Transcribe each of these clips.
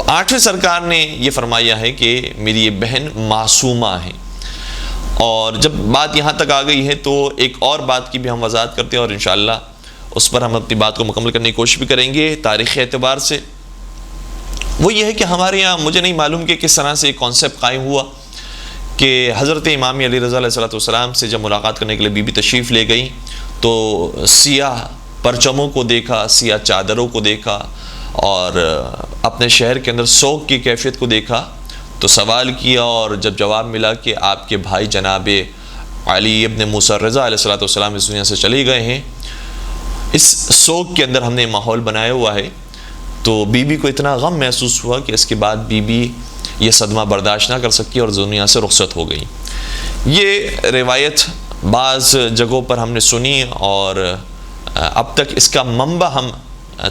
تو 8ویں سرکار نے یہ فرمایا ہے کہ میری یہ بہن معصومہ ہے. اور جب بات یہاں تک آ گئی ہے تو ایک اور بات کی بھی ہم وضاحت کرتے ہیں اور انشاءاللہ اس پر ہم اپنی بات کو مکمل کرنے کی کوشش بھی کریں گے تاریخی اعتبار سے. وہ یہ ہے کہ ہمارے یہاں مجھے نہیں معلوم کہ کس طرح سے ایک کانسیپٹ قائم ہوا کہ حضرت امام علی رضا علیہ السلام سے جب ملاقات کرنے کے لیے بی بی تشریف لے گئی تو سیاہ پرچموں کو دیکھا، سیاہ چادروں کو دیکھا اور اپنے شہر کے اندر سوگ کی کیفیت کو دیکھا تو سوال کیا، اور جب جواب ملا کہ آپ کے بھائی جناب علی ابن موسیٰ رضا علیہ السلام اس دنیا سے چلے گئے ہیں، اس سوگ کے اندر ہم نے ماحول بنایا ہوا ہے، تو بی بی کو اتنا غم محسوس ہوا کہ اس کے بعد بی بی یہ صدمہ برداشت نہ کر سکی اور دنیا سے رخصت ہو گئی. یہ روایت بعض جگہوں پر ہم نے سنی اور اب تک اس کا منبع ہم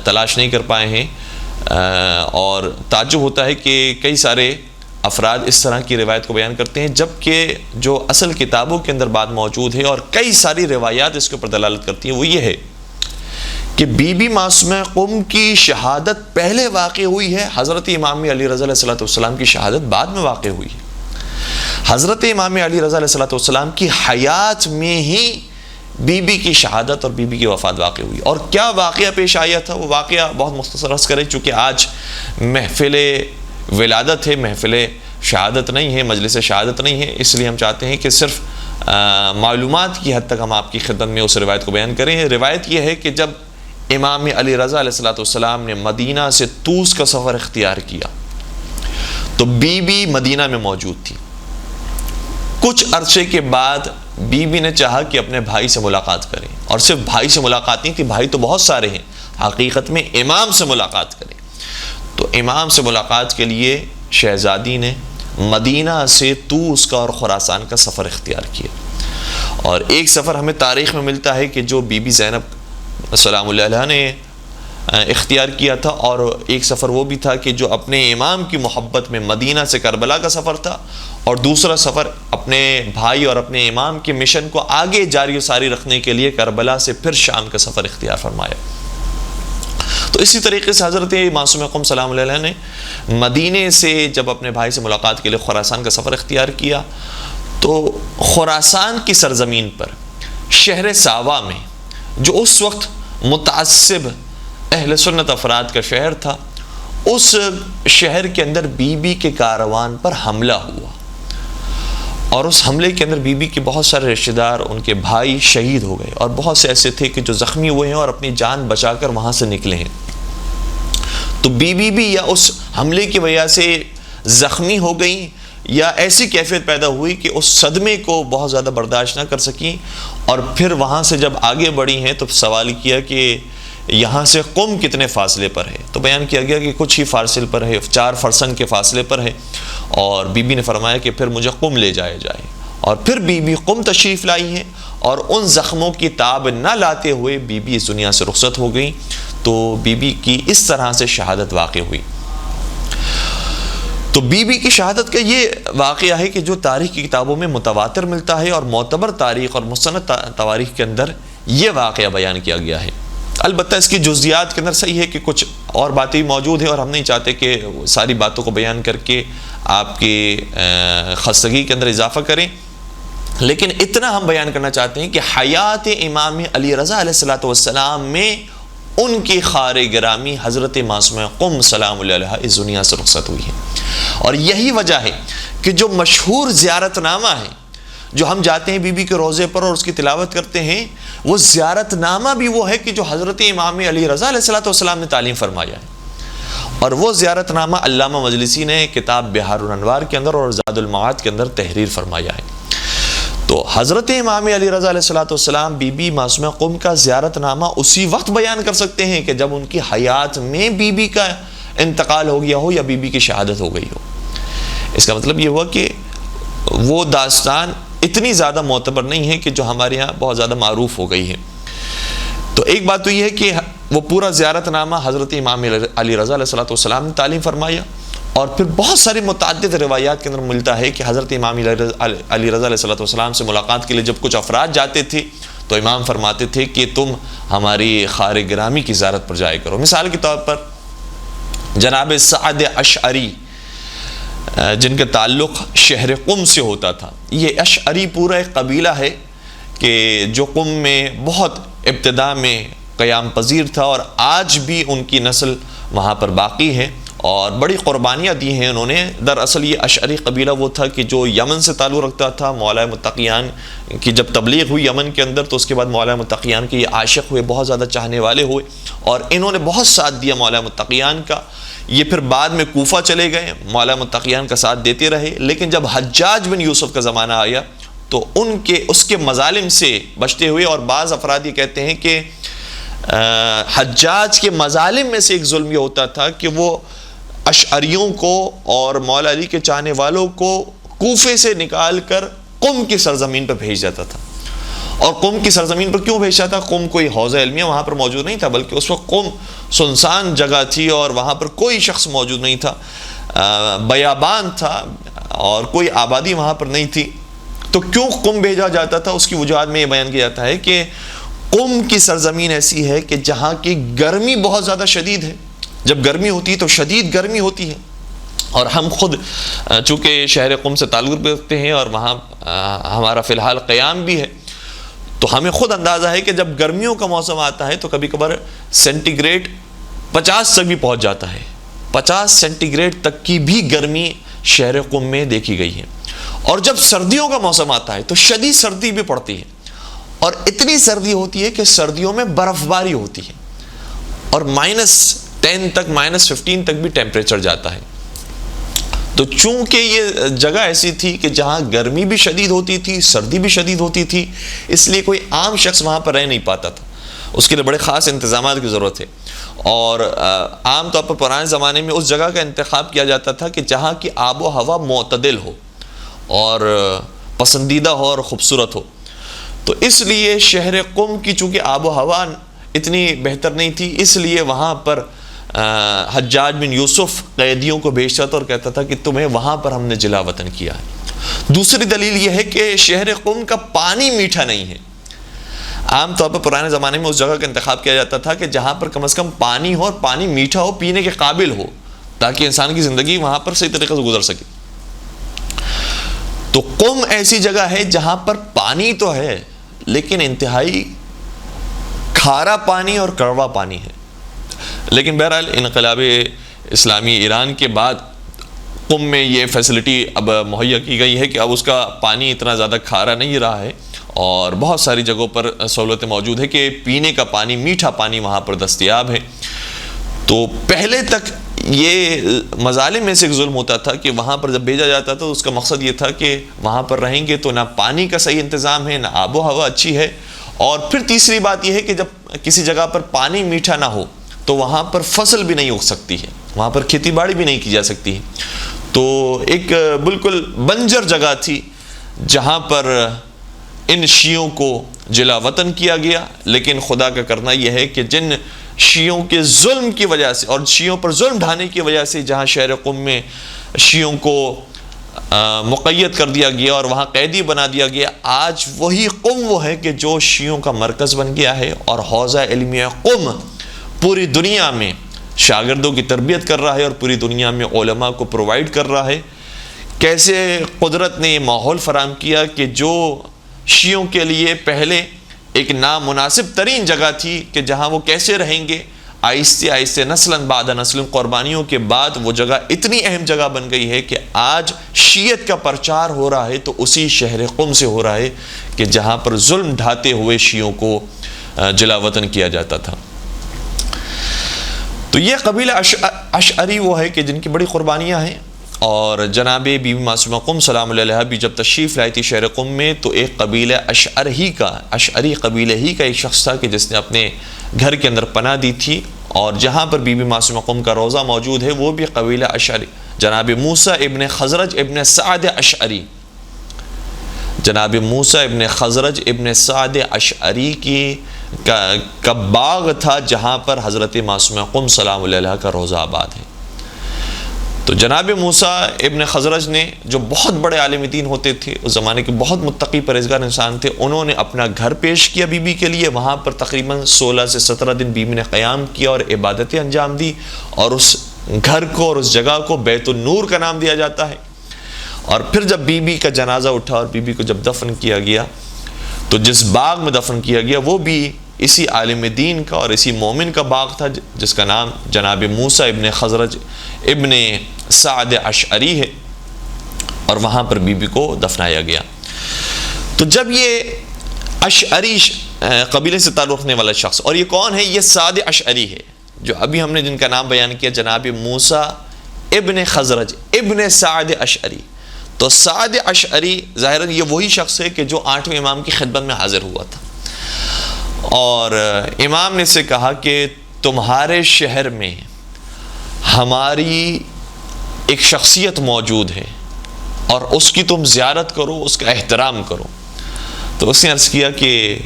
تلاش نہیں کر پائے ہیں، اور تعجب ہوتا ہے کہ کئی سارے افراد اس طرح کی روایت کو بیان کرتے ہیں جبکہ جو اصل کتابوں کے اندر بات موجود ہے اور کئی ساری روایات اس کے اوپر دلالت کرتی ہیں وہ یہ ہے کہ بی بی معصومہ قم کی شہادت پہلے واقع ہوئی ہے، حضرت امام علی رضا علیہ السلام کی شہادت بعد میں واقع ہوئی ہے. حضرت امام علی رضا علیہ السلام کی حیات میں ہی بی بی کی شہادت اور بی بی کی وفات واقع ہوئی. اور کیا واقعہ پیش آیا تھا وہ واقعہ بہت مختصر عرض کریں، چونکہ آج محفل ولادت ہے، محفل شہادت نہیں ہے، مجلس شہادت نہیں ہے، اس لیے ہم چاہتے ہیں کہ صرف معلومات کی حد تک ہم آپ کی خدمت میں اس روایت کو بیان کریں. روایت یہ ہے کہ جب امام علی رضا علیہ السلام نے مدینہ سے طوس کا سفر اختیار کیا تو بی بی مدینہ میں موجود تھی. کچھ عرصے کے بعد بی بی نے چاہا کہ اپنے بھائی سے ملاقات کریں، اور صرف بھائی سے ملاقات نہیں تھی، بھائی تو بہت سارے ہیں، حقیقت میں امام سے ملاقات کریں. تو امام سے ملاقات کے لیے شہزادی نے مدینہ سے طوس کا اور خراسان کا سفر اختیار کیا. اور ایک سفر ہمیں تاریخ میں ملتا ہے کہ جو بی بی زینب سلام اللہ علیہ نے اختیار کیا تھا، اور ایک سفر وہ بھی تھا کہ جو اپنے امام کی محبت میں مدینہ سے کربلا کا سفر تھا، اور دوسرا سفر اپنے بھائی اور اپنے امام کے مشن کو آگے جاری و ساری رکھنے کے لیے کربلا سے پھر شام کا سفر اختیار فرمایا. تو اسی طریقے سے حضرت معصومہ قم سلام اللہ علیہ نے مدینے سے جب اپنے بھائی سے ملاقات کے لیے خراسان کا سفر اختیار کیا تو خراسان کی سرزمین پر شہر ساوا میں جو اس وقت متعصب اہل سنت افراد کا شہر تھا، اس شہر کے اندر بی بی کے کاروان پر حملہ ہوا، اور اس حملے کے اندر بی بی کے بہت سارے رشتہ دار، ان کے بھائی شہید ہو گئے، اور بہت سے ایسے تھے کہ جو زخمی ہوئے ہیں اور اپنی جان بچا کر وہاں سے نکلے ہیں. تو بی بی بھی یا اس حملے کی وجہ سے زخمی ہو گئی یا ایسی کیفیت پیدا ہوئی کہ اس صدمے کو بہت زیادہ برداشت نہ کر سکیں، اور پھر وہاں سے جب آگے بڑھی ہیں تو سوال کیا کہ یہاں سے قم کتنے فاصلے پر ہے؟ تو بیان کیا گیا کہ کچھ ہی فاصلے پر ہے، 4 فرسنگ کے فاصلے پر ہے. اور بی بی نے فرمایا کہ پھر مجھے قم لے جایا جائے، اور پھر بی بی قم تشریف لائی ہیں، اور ان زخموں کی تاب نہ لاتے ہوئے بی بی اس دنیا سے رخصت ہو گئی. تو بی بی کی اس طرح سے شہادت واقع ہوئی. تو بی بی کی شہادت کا یہ واقعہ ہے کہ جو تاریخ کی کتابوں میں متواتر ملتا ہے، اور معتبر تاریخ اور مستند تواریخ کے اندر یہ واقعہ بیان کیا گیا ہے. البتہ اس کی جزیات کے اندر صحیح ہے کہ کچھ اور باتیں موجود ہیں، اور ہم نہیں چاہتے کہ ساری باتوں کو بیان کر کے آپ کی خستگی کے اندر اضافہ کریں، لیکن اتنا ہم بیان کرنا چاہتے ہیں کہ حیات امام علی رضا علیہ السلام میں ان کی خار گرامی حضرت معصومہ قم سلام اللہ علیہ اس دنیا سے رخصت ہوئی ہے. اور یہی وجہ ہے کہ جو مشہور زیارت نامہ ہے جو ہم جاتے ہیں بی بی کے روضے پر اور اس کی تلاوت کرتے ہیں، وہ زیارت نامہ بھی وہ ہے کہ جو حضرت امام علی رضا علیہ السلام نے تعلیم فرمایا ہے. اور وہ زیارت نامہ علامہ مجلسی نے کتاب بہار الانوار کے اندر اور زاد المعاد کے اندر تحریر فرمایا ہے. تو حضرت امام علی رضا علیہ السلام بی بی معصومہ قم کا زیارت نامہ اسی وقت بیان کر سکتے ہیں کہ جب ان کی حیات میں بی بی کا انتقال ہو گیا ہو یا بی بی کی شہادت ہو گئی ہو. اس کا مطلب یہ ہوا کہ وہ داستان اتنی زیادہ معتبر نہیں ہے کہ جو ہمارے یہاں بہت زیادہ معروف ہو گئی ہے. تو ایک بات تو یہ ہے کہ وہ پورا زیارت نامہ حضرت امام علی رضا علیہ السلام نے تعلیم فرمایا، اور پھر بہت ساری متعدد روایات کے اندر ملتا ہے کہ حضرت امام علی رضا علیہ السلام سے ملاقات کے لیے جب کچھ افراد جاتے تھے تو امام فرماتے تھے کہ تم ہماری خار گرامی کی زیارت پر جایا کرو. مثال کے طور پر جناب سعد اشعری جن کا تعلق شہر قم سے ہوتا تھا. یہ اشعری پورا ایک قبیلہ ہے کہ جو قم میں بہت ابتدا میں قیام پذیر تھا اور آج بھی ان کی نسل وہاں پر باقی ہے اور بڑی قربانیاں دی ہیں انہوں نے. دراصل یہ اشعری قبیلہ وہ تھا کہ جو یمن سے تعلق رکھتا تھا. مولا متقیان کی جب تبلیغ ہوئی یمن کے اندر تو اس کے بعد مولا متقیان کے یہ عاشق ہوئے, بہت زیادہ چاہنے والے ہوئے اور انہوں نے بہت ساتھ دیا مولا متقیان کا. یہ پھر بعد میں کوفہ چلے گئے, مولا متقیان کا ساتھ دیتے رہے. لیکن جب حجاج بن یوسف کا زمانہ آیا تو اس کے مظالم سے بچتے ہوئے, اور بعض افراد یہ کہتے ہیں کہ حجاج کے مظالم میں سے ایک ظلم یہ ہوتا تھا کہ وہ اشعریوں کو اور مولا علی کے چاہنے والوں کو کوفے سے نکال کر قم کی سرزمین پر بھیج جاتا تھا. اور قم کی سرزمین پر کیوں بھیجتا تھا؟ قم کوئی حوزہ علمیہ وہاں پر موجود نہیں تھا, بلکہ اس وقت قم سنسان جگہ تھی اور وہاں پر کوئی شخص موجود نہیں تھا, بیابان تھا اور کوئی آبادی وہاں پر نہیں تھی. تو کیوں قم بھیجا جاتا تھا؟ اس کی وجوہات میں یہ بیان کیا جاتا ہے کہ قم کی سرزمین ایسی ہے کہ جہاں کی گرمی بہت زیادہ شدید ہے. جب گرمی ہوتی ہے تو شدید گرمی ہوتی ہے, اور ہم خود چونکہ شہر قم سے تعلق رکھتے ہیں اور وہاں ہمارا فی الحال قیام بھی ہے, تو ہمیں خود اندازہ ہے کہ جب گرمیوں کا موسم آتا ہے تو کبھی کبھار سینٹی گریڈ 50 تک بھی پہنچ جاتا ہے. 50 سینٹی گریڈ تک کی بھی گرمی شہر قم میں دیکھی گئی ہے. اور جب سردیوں کا موسم آتا ہے تو شدید سردی بھی پڑتی ہے, اور اتنی سردی ہوتی ہے کہ سردیوں میں برف باری ہوتی ہے اور -10 تک -15 تک بھی ٹیمپریچر جاتا ہے. تو چونکہ یہ جگہ ایسی تھی کہ جہاں گرمی بھی شدید ہوتی تھی, سردی بھی شدید ہوتی تھی, اس لیے کوئی عام شخص وہاں پر رہ نہیں پاتا تھا. اس کے لیے بڑے خاص انتظامات کی ضرورت ہے. اور عام طور پر پرانے زمانے میں اس جگہ کا انتخاب کیا جاتا تھا کہ جہاں کی آب و ہوا معتدل ہو اور پسندیدہ ہو اور خوبصورت ہو. تو اس لیے شہر قم کی چونکہ آب و ہوا اتنی بہتر نہیں تھی, اس لیے وہاں پر حجاج بن یوسف قیدیوں کو بھیجتا تھا اور کہتا تھا کہ تمہیں وہاں پر ہم نے جلا وطن کیا ہے. دوسری دلیل یہ ہے کہ شہر قم کا پانی میٹھا نہیں ہے. عام طور پر پرانے زمانے میں اس جگہ کا انتخاب کیا جاتا تھا کہ جہاں پر کم از کم پانی ہو اور پانی میٹھا ہو, پینے کے قابل ہو, تاکہ انسان کی زندگی وہاں پر صحیح طریقے سے گزر سکے. تو قم ایسی جگہ ہے جہاں پر پانی تو ہے لیکن انتہائی کھارا پانی اور کڑوا پانی ہے. لیکن بہرحال انقلاب اسلامی ایران کے بعد قم میں یہ فیسلٹی اب مہیا کی گئی ہے کہ اب اس کا پانی اتنا زیادہ کھارا نہیں رہا ہے اور بہت ساری جگہوں پر سہولتیں موجود ہے کہ پینے کا پانی, میٹھا پانی وہاں پر دستیاب ہے. تو پہلے تک یہ مظالم میں سے ایک ظلم ہوتا تھا کہ وہاں پر جب بھیجا جاتا تھا تو اس کا مقصد یہ تھا کہ وہاں پر رہیں گے تو نہ پانی کا صحیح انتظام ہے, نہ آب و ہوا اچھی ہے, اور پھر تیسری بات یہ ہے کہ جب کسی جگہ پر پانی میٹھا نہ ہو تو وہاں پر فصل بھی نہیں اگ سکتی ہے, وہاں پر کھیتی باڑی بھی نہیں کی جا سکتی ہے. تو ایک بالکل بنجر جگہ تھی جہاں پر ان شیعوں کو جلا وطن کیا گیا. لیکن خدا کا کرنا یہ ہے کہ جن شیعوں کے ظلم کی وجہ سے اور شیعوں پر ظلم ڈھانے کی وجہ سے جہاں شہر قم میں شیعوں کو مقید کر دیا گیا اور وہاں قیدی بنا دیا گیا, آج وہی قم وہ ہے کہ جو شیعوں کا مرکز بن گیا ہے اور حوزہ علمیہ قم پوری دنیا میں شاگردوں کی تربیت کر رہا ہے اور پوری دنیا میں علماء کو پرووائڈ کر رہا ہے. کیسے قدرت نے یہ ماحول فراہم کیا کہ جو شیعوں کے لیے پہلے ایک نامناسب ترین جگہ تھی کہ جہاں وہ کیسے رہیں گے, آہستہ آہستہ نسلاً بعد نسل قربانیوں کے بعد وہ جگہ اتنی اہم جگہ بن گئی ہے کہ آج شیعت کا پرچار ہو رہا ہے تو اسی شہر قم سے ہو رہا ہے کہ جہاں پر ظلم ڈھاتے ہوئے شیعوں کو جلا وطن کیا جاتا تھا. تو یہ قبیلہ اشعری وہ ہے کہ جن کی بڑی قربانیاں ہیں. اور جناب بی بی معصومہ قم سلام اللہ علیہا بھی جب تشریف لائی تھی شہر قم میں تو ایک قبیلہ اشعری قبیلہ ہی کا ایک شخص تھا کہ جس نے اپنے گھر کے اندر پناہ دی تھی, اور جہاں پر بی بی معصومہ قم کا روضہ موجود ہے وہ بھی قبیلہ اشعری. جناب موسیٰ ابن خزرج ابن سعد اشعری, جناب موسیٰ ابن خزرج ابن سعد اشعری کا باغ تھا جہاں پر حضرت معصومہ قم سلام اللہ علیہا کا روضہ آباد ہے. تو جناب موسیٰ ابن خزرج نے, جو بہت بڑے عالم دین ہوتے تھے اس زمانے کے, بہت متقی پرہیزگار انسان تھے, انہوں نے اپنا گھر پیش کیا بی بی کے لیے. وہاں پر تقریباً 16 سے 17 دن بی بی نے قیام کیا اور عبادتیں انجام دی, اور اس گھر کو اور اس جگہ کو بیت النور کا نام دیا جاتا ہے۔ اور پھر جب بی بی کا جنازہ اٹھا اور بی بی کو جب دفن کیا گیا تو جس باغ میں دفن کیا گیا وہ بھی اسی عالم دین کا اور اسی مومن کا باغ تھا جس کا نام جناب موسیٰ ابن خزرج ابن سعد اشعری ہے، اور وہاں پر بی بی کو دفنایا گیا۔ تو جب یہ اشعری قبیلے سے تعلق رکھنے والا شخص، اور یہ کون ہے؟ یہ سعد اشعری ہے، جو ابھی ہم نے جن کا نام بیان کیا جناب موسیٰ ابن خزرج ابن سعد اشعری۔ تو سعد اشعری ظاہراً یہ وہی شخص ہے کہ جو 8ویں امام کی خدمت میں حاضر ہوا تھا، اور امام نے سے کہا کہ تمہارے شہر میں ہماری ایک شخصیت موجود ہے اور اس کی تم زیارت کرو، اس کا احترام کرو۔ تو اس نے عرض کیا کہ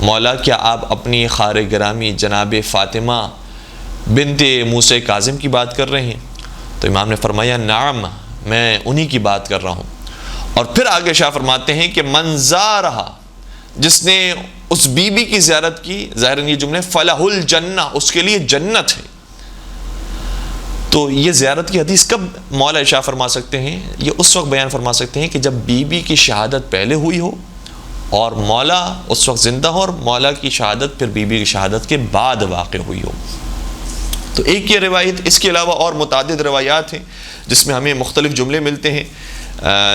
مولا کیا آپ اپنی خار گرامی جناب فاطمہ بنت موسیٰ کاظم کی بات کر رہے ہیں؟ تو امام نے فرمایا نعم، میں انہی کی بات کر رہا ہوں۔ اور پھر آگے شاہ فرماتے ہیں کہ من زارہا، جس نے اس بی بی کی زیارت کی، ظاہراً یہ جملے فلہ الجنہ، اس کے لیے جنت ہے۔ تو یہ زیارت کی حدیث کب مولا شاہ فرما سکتے ہیں؟ یہ اس وقت بیان فرما سکتے ہیں کہ جب بی بی کی شہادت پہلے ہوئی ہو اور مولا اس وقت زندہ ہو، اور مولا کی شہادت پھر بی بی کی شہادت کے بعد واقع ہوئی ہو۔ تو ایک یہ روایت، اس کے علاوہ اور متعدد روایات ہیں جس میں ہمیں مختلف جملے ملتے ہیں۔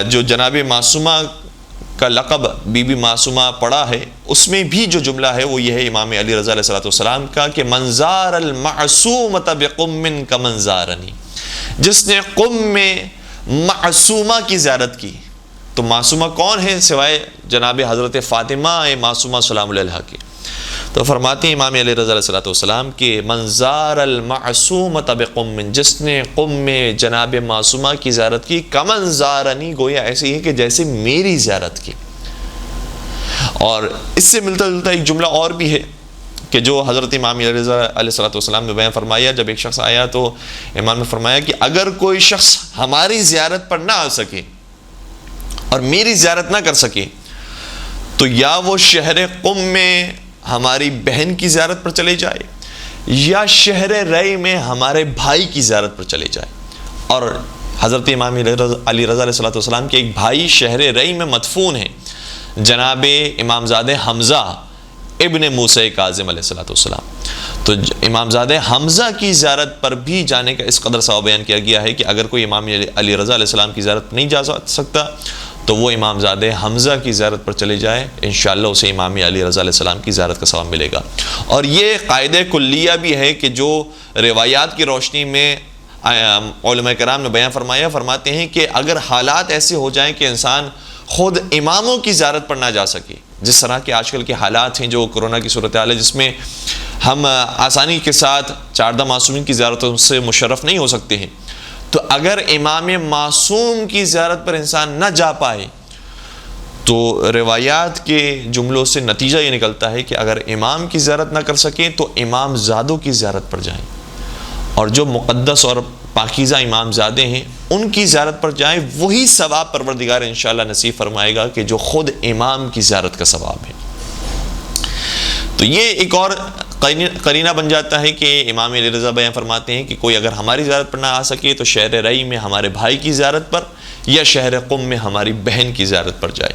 جو جناب معصومہ کا لقب بی بی معصومہ پڑا ہے، اس میں بھی جو جملہ ہے وہ یہ ہے امام علی رضا علیہ السلام کا کہ منظار المعصومۃ بقم کمن زارنی، جس نے قم میں معصومہ کی زیارت کی۔ تو معصومہ کون ہے سوائے جناب حضرت فاطمہ معصومہ سلام اللہ علیہ کی؟ تو فرماتے ہیں امام علی رضا علیہ السلام کہ منظار المعصومۃ بقم، جس نے قم میں جناب معصومہ کی زیارت کی، کمن زارنی، گویا ایسے ہی ہے کہ جیسے میری زیارت کی۔ اور اس سے ملتا جلتا ایک جملہ اور بھی ہے کہ جو حضرت امام علی رضا علیہ السلام نے بیان فرمایا۔ جب ایک شخص آیا تو امام نے فرمایا کہ اگر کوئی شخص ہماری زیارت پر نہ آ سکے اور میری زیارت نہ کر سکے تو یا وہ شہر قم میں ہماری بہن کی زیارت پر چلے جائے یا شہر رئی میں ہمارے بھائی کی زیارت پر چلے جائے۔ اور حضرت امام علی رضا علیہ السلام کے ایک بھائی شہر رئی میں مدفون ہیں، جناب امامزادہ حمزہ ابن موسیٰ کاظم علیہ السلام۔ تو امامزادہ حمزہ کی زیارت پر بھی جانے کا اس قدر ثواب بیان کیا گیا ہے کہ اگر کوئی امام علی رضا علیہ السلام کی زیارت نہیں جا سکتا تو وہ امامزادہ حمزہ کی زیارت پر چلے جائے، انشاءاللہ اسے امام علی رضا علیہ السلام کی زیارت کا ثواب ملے گا۔ اور یہ قاعدہ کلیہ بھی ہے کہ جو روایات کی روشنی میں علماء کرام نے بیان فرماتے ہیں کہ اگر حالات ایسے ہو جائیں کہ انسان خود اماموں کی زیارت پر نہ جا سکے، جس طرح کے آج کل کے حالات ہیں جو کرونا کی صورتحال ہے، جس میں ہم آسانی کے ساتھ چاردہ معصومین کی زیارتوں سے مشرف نہیں ہو سکتے ہیں، تو اگر امام معصوم کی زیارت پر انسان نہ جا پائے تو روایات کے جملوں سے نتیجہ یہ نکلتا ہے کہ اگر امام کی زیارت نہ کر سکیں تو امام زادوں کی زیارت پر جائیں، اور جو مقدس اور پاکیزہ امام زادے ہیں ان کی زیارت پر جائیں، وہی ثواب پروردگار انشاءاللہ نصیب فرمائے گا کہ جو خود امام کی زیارت کا ثواب ہے۔ تو یہ ایک اور قرینہ بن جاتا ہے کہ امام علی رضا بیان فرماتے ہیں کہ کوئی اگر ہماری زیارت پر نہ آ سکے تو شہر رئی میں ہمارے بھائی کی زیارت پر یا شہر قم میں ہماری بہن کی زیارت پر جائے۔